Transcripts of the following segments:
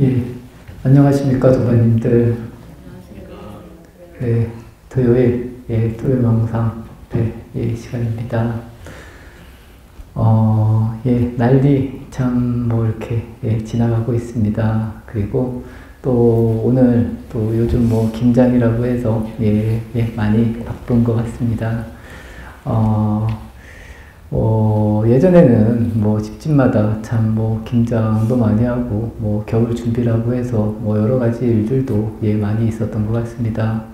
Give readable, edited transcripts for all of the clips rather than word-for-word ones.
예, 안녕하십니까, 도반님들. 네, 토요일, 토요일 명상, 시간입니다. 날이 참, 이렇게, 지나가고 있습니다. 그리고 또 오늘 또 요즘 김장이라고 해서, 많이 바쁜 것 같습니다. 예전에는 집집마다 참 김장도 많이 하고 겨울 준비라고 해서 여러 가지 일들도 많이 있었던 것 같습니다.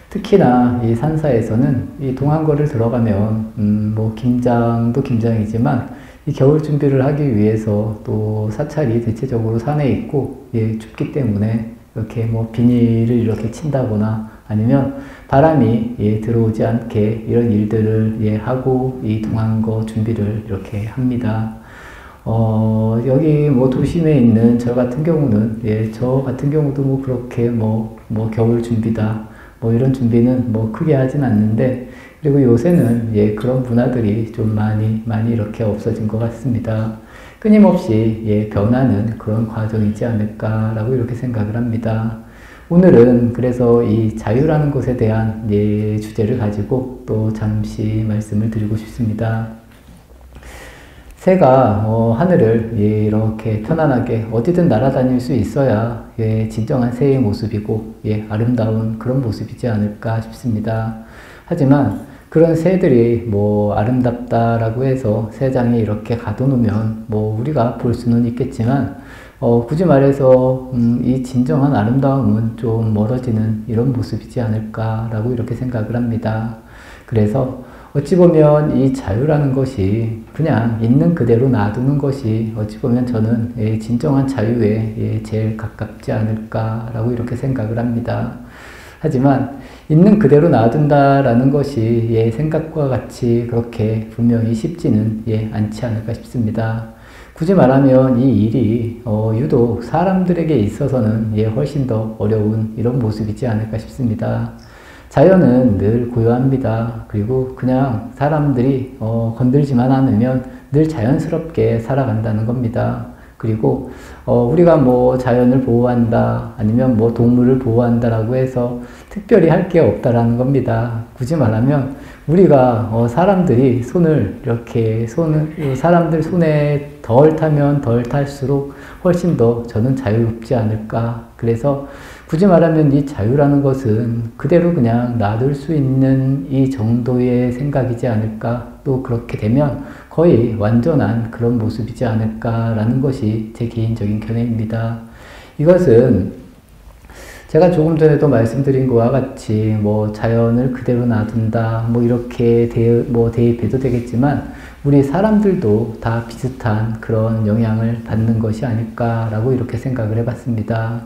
특히나 이 산사에서는 이 동안거를 들어가면 김장도 김장이지만 이 겨울 준비를 하기 위해서 또 사찰이 대체적으로 산에 있고 춥기 때문에 이렇게 비닐을 이렇게 친다거나 아니면 바람이 들어오지 않게 이런 일들을 하고 이 동안거 준비를 이렇게 합니다. 여기 도심에 있는 저 같은 경우는 저 같은 경우도 그렇게 겨울 준비다 이런 준비는 크게 하진 않는데, 그리고 요새는 그런 문화들이 좀 많이 이렇게 없어진 것 같습니다. 끊임없이 변하는 그런 과정이지 않을까라고 이렇게 생각을 합니다. 오늘은 그래서 이 자유라는 것에 대한 주제를 가지고 또 잠시 말씀을 드리고 싶습니다. 새가 하늘을 이렇게 편안하게 어디든 날아다닐 수 있어야 진정한 새의 모습이고 아름다운 그런 모습이지 않을까 싶습니다. 하지만 그런 새들이 아름답다라고 해서 새장에 이렇게 가둬놓으면 우리가 볼 수는 있겠지만 굳이 말해서 이 진정한 아름다움은 좀 멀어지는 이런 모습이지 않을까라고 이렇게 생각을 합니다. 그래서 어찌 보면 이 자유라는 것이 그냥 있는 그대로 놔두는 것이 어찌 보면 저는 진정한 자유에 제일 가깝지 않을까라고 이렇게 생각을 합니다. 하지만 있는 그대로 놔둔다라는 것이 생각과 같이 그렇게 분명히 쉽지는 않지 않을까 싶습니다. 굳이 말하면 이 일이 유독 사람들에게 있어서는 훨씬 더 어려운 이런 모습이지 않을까 싶습니다. 자연은 늘 고요합니다. 그리고 그냥 사람들이 건들지만 않으면 늘 자연스럽게 살아간다는 겁니다. 그리고 우리가 자연을 보호한다 아니면 동물을 보호한다라고 해서 특별히 할 게 없다라는 겁니다. 굳이 말하면 우리가 사람들이 사람들 손에 덜 타면 덜 탈수록 훨씬 더 저는 자유롭지 않을까. 그래서 굳이 말하면 이 자유라는 것은 그대로 그냥 놔둘 수 있는 이 정도의 생각이지 않을까. 또 그렇게 되면 거의 완전한 그런 모습이지 않을까라는 것이 제 개인적인 견해입니다. 이것은 제가 조금 전에도 말씀드린 것과 같이 자연을 그대로 놔둔다 이렇게 대입해도 되겠지만 우리 사람들도 다 비슷한 그런 영향을 받는 것이 아닐까라고 이렇게 생각을 해봤습니다.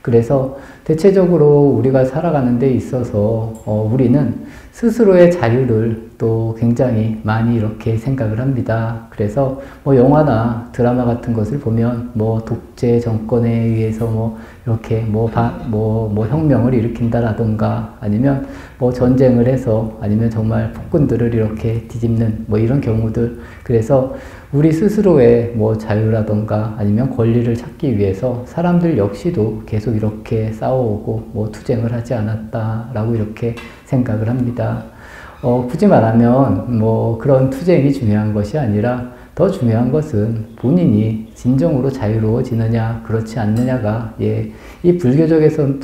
그래서 대체적으로 우리가 살아가는 데 있어서 우리는 스스로의 자유를 또 굉장히 많이 이렇게 생각을 합니다. 그래서 영화나 드라마 같은 것을 보면 독재 정권에 의해서 이렇게 혁명을 일으킨다라던가 아니면 전쟁을 해서 아니면 정말 폭군들을 이렇게 뒤집는 이런 경우들. 그래서 우리 스스로의 자유라던가 아니면 권리를 찾기 위해서 사람들 역시도 계속 이렇게 싸워오고 투쟁을 하지 않았다라고 이렇게 생각을 합니다. 굳이 말하면 그런 투쟁이 중요한 것이 아니라 더 중요한 것은 본인이 진정으로 자유로워지느냐 그렇지 않느냐가 이 불교적인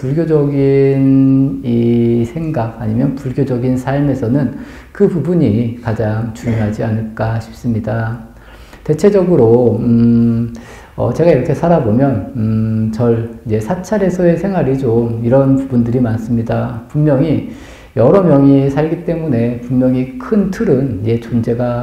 이 생각 아니면 불교적인 삶에서는 그 부분이 가장 중요하지 않을까 싶습니다. 대체적으로 제가 이렇게 살아보면 사찰에서의 생활이 좀 이런 부분들이 많습니다. 분명히 여러 명이 살기 때문에 분명히 큰 틀은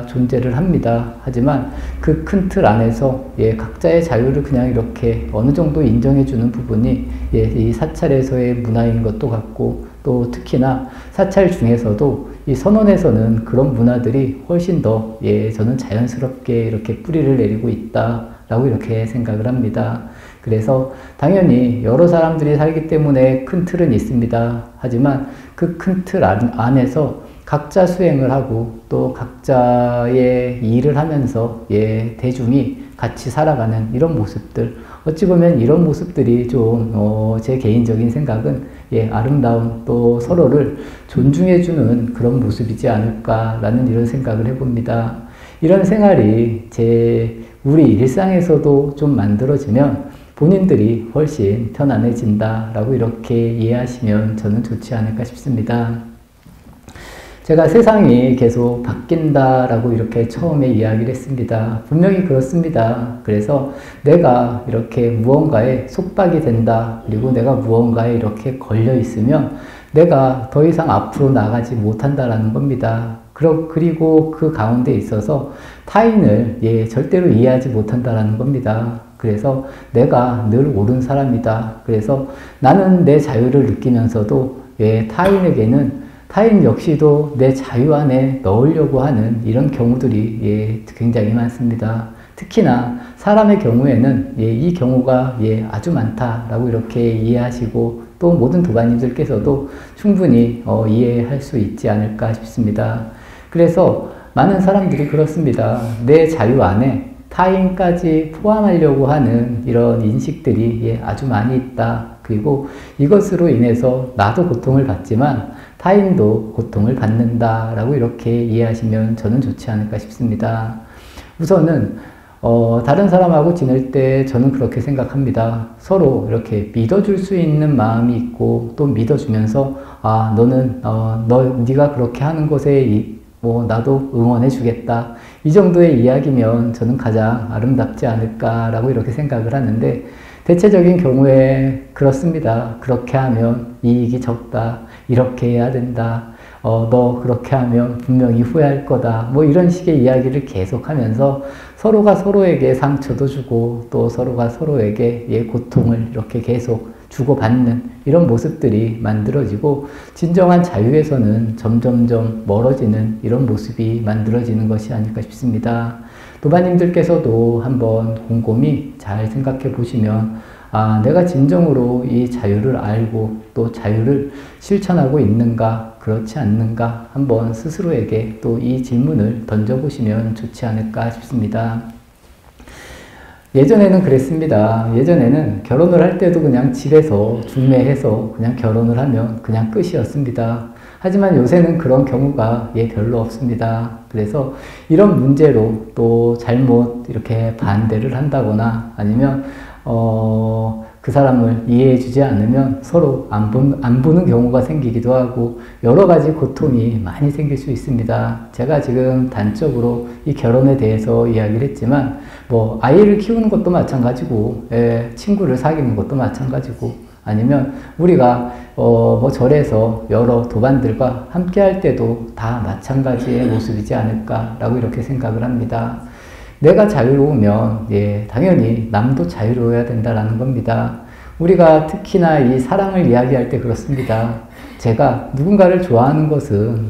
존재를 합니다. 하지만 그 큰 틀 안에서 각자의 자유를 그냥 이렇게 어느 정도 인정해주는 부분이 이 사찰에서의 문화인 것도 같고, 또 특히나 사찰 중에서도 이 선원에서는 그런 문화들이 훨씬 더 저는 자연스럽게 이렇게 뿌리를 내리고 있다라고 이렇게 생각을 합니다. 그래서 당연히 여러 사람들이 살기 때문에 큰 틀은 있습니다. 하지만 그 큰 틀 안에서 각자 수행을 하고 또 각자의 일을 하면서 대중이 같이 살아가는 이런 모습들, 어찌 보면 이런 모습들이 좀 제 개인적인 생각은 아름다운 또 서로를 존중해주는 그런 모습이지 않을까라는 이런 생각을 해봅니다. 이런 생활이 우리 일상에서도 좀 만들어지면 본인들이 훨씬 편안해진다라고 이렇게 이해하시면 저는 좋지 않을까 싶습니다. 제가 세상이 계속 바뀐다라고 이렇게 처음에 이야기를 했습니다. 분명히 그렇습니다. 그래서 내가 이렇게 무언가에 속박이 된다. 그리고 내가 무언가에 이렇게 걸려 있으면 내가 더 이상 앞으로 나가지 못한다라는 겁니다. 그리고 그 가운데 있어서 타인을 절대로 이해하지 못한다라는 겁니다. 그래서 내가 늘 옳은 사람이다. 그래서 나는 내 자유를 느끼면서도 타인 역시도 내 자유 안에 넣으려고 하는 이런 경우들이 굉장히 많습니다. 특히나 사람의 경우에는 이 경우가 아주 많다라고 이렇게 이해하시고 또 모든 도반님들께서도 충분히 이해할 수 있지 않을까 싶습니다. 그래서 많은 사람들이 그렇습니다. 내 자유 안에 타인까지 포함하려고 하는 이런 인식들이 아주 많이 있다. 그리고 이것으로 인해서 나도 고통을 받지만 타인도 고통을 받는다라고 이렇게 이해하시면 저는 좋지 않을까 싶습니다. 우선은 다른 사람하고 지낼 때 저는 그렇게 생각합니다. 서로 이렇게 믿어줄 수 있는 마음이 있고 또 믿어주면서 너는 네가 그렇게 하는 것에 나도 응원해 주겠다. 이 정도의 이야기면 저는 가장 아름답지 않을까라고 이렇게 생각을 하는데 대체적인 경우에 그렇습니다. 그렇게 하면 이익이 적다. 이렇게 해야 된다. 너 그렇게 하면 분명히 후회할 거다. 이런 식의 이야기를 계속하면서 서로가 서로에게 상처도 주고 또 서로가 서로에게 고통을 이렇게 계속 주고받는 이런 모습들이 만들어지고 진정한 자유에서는 점점점 멀어지는 이런 모습이 만들어지는 것이 아닐까 싶습니다. 도반님들께서도 한번 곰곰이 잘 생각해 보시면 내가 진정으로 이 자유를 알고 또 자유를 실천하고 있는가 그렇지 않는가 한번 스스로에게 또 이 질문을 던져보시면 좋지 않을까 싶습니다. 예전에는 그랬습니다. 예전에는 결혼을 할 때도 그냥 집에서 중매해서 그냥 결혼을 하면 그냥 끝이었습니다. 하지만 요새는 그런 경우가 별로 없습니다. 그래서 이런 문제로 또 잘못 이렇게 반대를 한다거나 아니면 그 사람을 이해해 주지 않으면 서로 안 보는 경우가 생기기도 하고 여러 가지 고통이 많이 생길 수 있습니다. 제가 지금 단적으로 이 결혼에 대해서 이야기를 했지만 아이를 키우는 것도 마찬가지고 친구를 사귀는 것도 마찬가지고 아니면 우리가 절에서 여러 도반들과 함께 할 때도 다 마찬가지의 모습이지 않을까라고 이렇게 생각을 합니다. 내가 자유로우면 당연히 남도 자유로워야 된다라는 겁니다. 우리가 특히나 이 사랑을 이야기할 때 그렇습니다. 제가 누군가를 좋아하는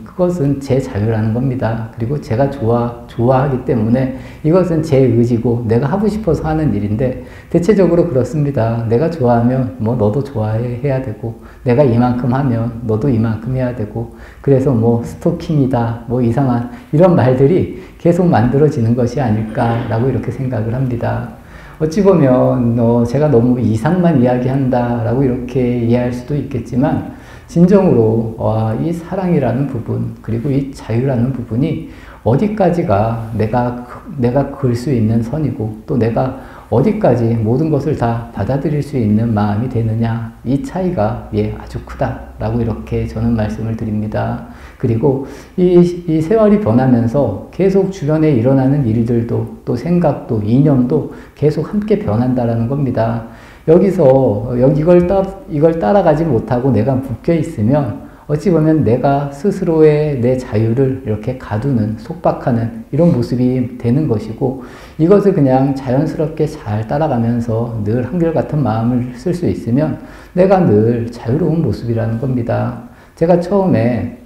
그것은 제 자유라는 겁니다. 그리고 제가 좋아하기 때문에 이것은 제 의지고 내가 하고 싶어서 하는 일인데 대체적으로 그렇습니다. 내가 좋아하면 너도 좋아해야 되고 내가 이만큼 하면 너도 이만큼 해야 되고 그래서 스토킹이다 이상한 이런 말들이 계속 만들어지는 것이 아닐까라고 이렇게 생각을 합니다. 어찌 보면 제가 너무 이상만 이야기한다라고 이렇게 이해할 수도 있겠지만 진정으로 이 사랑이라는 부분 그리고 이 자유라는 부분이 어디까지가 내가 그을 수 있는 선이고 또 내가 어디까지 모든 것을 다 받아들일 수 있는 마음이 되느냐 이 차이가 아주 크다라고 이렇게 저는 말씀을 드립니다. 그리고 이 세월이 변하면서 계속 주변에 일어나는 일들도 또 생각도 이념도 계속 함께 변한다라는 겁니다. 이걸 따라가지 못하고 내가 묶여 있으면 어찌 보면 내가 스스로의 내 자유를 이렇게 가두는, 속박하는 이런 모습이 되는 것이고 이것을 그냥 자연스럽게 잘 따라가면서 늘 한결같은 마음을 쓸 수 있으면 내가 늘 자유로운 모습이라는 겁니다. 제가 처음에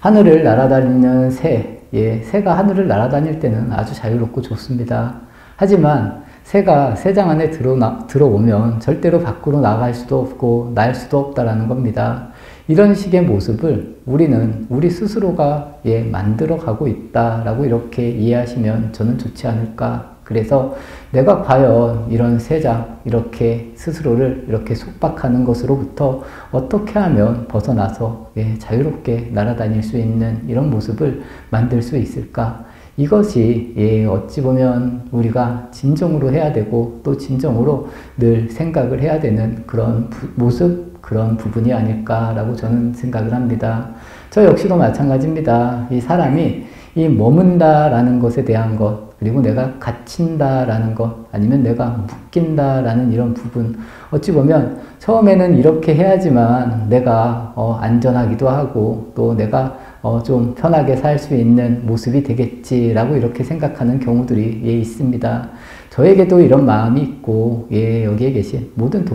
하늘을 날아다니는 새가 하늘을 날아다닐 때는 아주 자유롭고 좋습니다. 하지만 새가 새장 안에 들어오면 절대로 밖으로 나갈 수도 없고 날 수도 없다라는 겁니다. 이런 식의 모습을 우리는 우리 스스로가 만들어 가고 있다라고 이렇게 이해하시면 저는 좋지 않을까. 그래서 내가 과연 이런 세상, 이렇게 스스로를 이렇게 속박하는 것으로부터 어떻게 하면 벗어나서 자유롭게 날아다닐 수 있는 이런 모습을 만들 수 있을까? 이것이 어찌 보면 우리가 진정으로 해야 되고 또 진정으로 늘 생각을 해야 되는 그런 모습, 그런 부분이 아닐까라고 저는 생각을 합니다. 저 역시도 마찬가지입니다. 이 사람이 이 머문다라는 것에 대한 것, 그리고 내가 갇힌다라는 것, 아니면 내가 묶인다라는 이런 부분, 어찌 보면 처음에는 이렇게 해야지만 내가 안전하기도 하고 또 내가 좀 편하게 살 수 있는 모습이 되겠지라고 이렇게 생각하는 경우들이 있습니다. 저에게도 이런 마음이 있고 여기에 계신 모든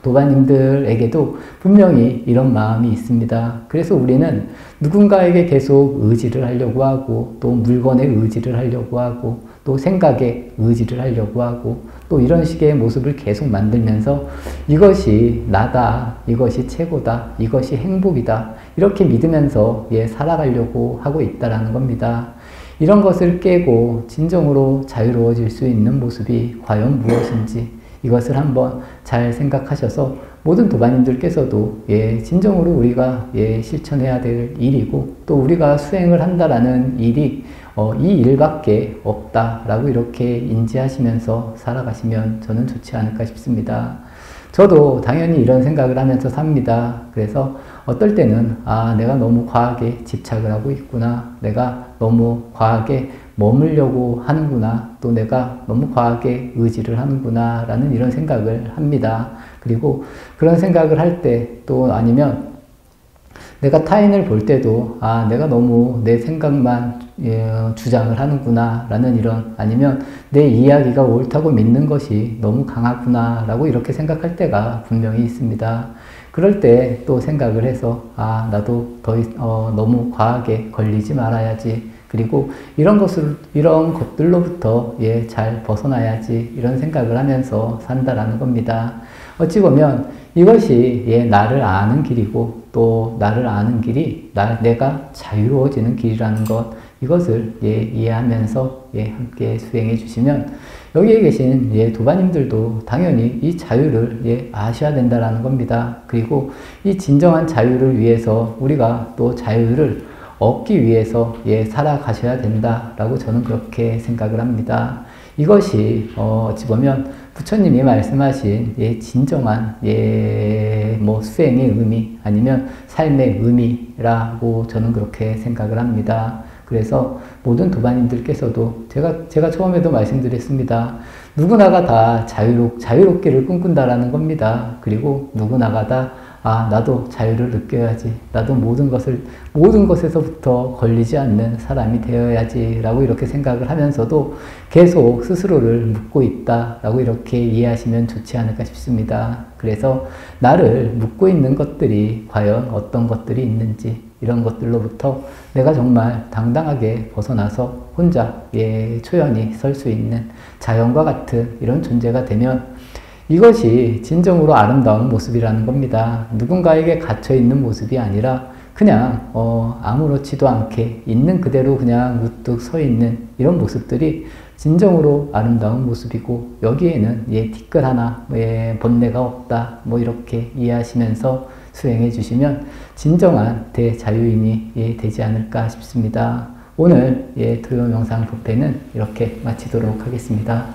도반님들에게도 분명히 이런 마음이 있습니다. 그래서 우리는 누군가에게 계속 의지를 하려고 하고 또 물건에 의지를 하려고 하고 또 생각에 의지를 하려고 하고 또 이런 식의 모습을 계속 만들면서 이것이 나다, 이것이 최고다, 이것이 행복이다 이렇게 믿으면서 살아가려고 하고 있다라는 겁니다. 이런 것을 깨고 진정으로 자유로워질 수 있는 모습이 과연 무엇인지 이것을 한번 잘 생각하셔서 모든 도반님들께서도 진정으로 우리가 실천해야 될 일이고 또 우리가 수행을 한다라는 일이 이 일밖에 없다라고 이렇게 인지하시면서 살아가시면 저는 좋지 않을까 싶습니다. 저도 당연히 이런 생각을 하면서 삽니다. 그래서 어떨 때는 내가 너무 과하게 집착을 하고 있구나, 내가 너무 과하게 머물려고 하는구나, 또 내가 너무 과하게 의지를 하는구나 라는 이런 생각을 합니다. 그리고 그런 생각을 할 때 또 아니면 내가 타인을 볼 때도 내가 너무 내 생각만 주장을 하는구나 라는 이런, 아니면 내 이야기가 옳다고 믿는 것이 너무 강하구나 라고 이렇게 생각할 때가 분명히 있습니다. 그럴 때 또 생각을 해서 나도 너무 과하게 걸리지 말아야지, 그리고 이런 것들로부터 잘 벗어나야지 이런 생각을 하면서 산다라는 겁니다. 어찌 보면 이것이 나를 아는 길이고 또 나를 아는 길이 내가 자유로워지는 길이라는 것, 이것을 이해하면서 함께 수행해 주시면 여기에 계신 도반님들도 당연히 이 자유를 아셔야 된다라는 겁니다. 그리고 이 진정한 자유를 위해서 우리가 또 자유를 얻기 위해서 살아가셔야 된다라고 저는 그렇게 생각을 합니다. 이것이 어찌 보면 부처님이 말씀하신 진정한 수행의 의미 아니면 삶의 의미라고 저는 그렇게 생각을 합니다. 그래서 모든 도반님들께서도 제가 처음에도 말씀드렸습니다. 누구나가 다 자유롭기를 꿈꾼다라는 겁니다. 그리고 누구나가 다 나도 자유를 느껴야지, 나도 모든 것에서부터 걸리지 않는 사람이 되어야지 라고 이렇게 생각을 하면서도 계속 스스로를 묶고 있다 라고 이렇게 이해하시면 좋지 않을까 싶습니다. 그래서 나를 묶고 있는 것들이 과연 어떤 것들이 있는지, 이런 것들로부터 내가 정말 당당하게 벗어나서 혼자 초연히 설 수 있는 자연과 같은 이런 존재가 되면 이것이 진정으로 아름다운 모습이라는 겁니다. 누군가에게 갇혀있는 모습이 아니라 그냥 아무렇지도 않게 있는 그대로 그냥 우뚝 서 있는 이런 모습들이 진정으로 아름다운 모습이고, 여기에는 티끌 하나 번뇌가 없다 이렇게 이해하시면서 수행해 주시면 진정한 대자유인이 되지 않을까 싶습니다. 오늘 토요 명상 법회는 이렇게 마치도록 하겠습니다.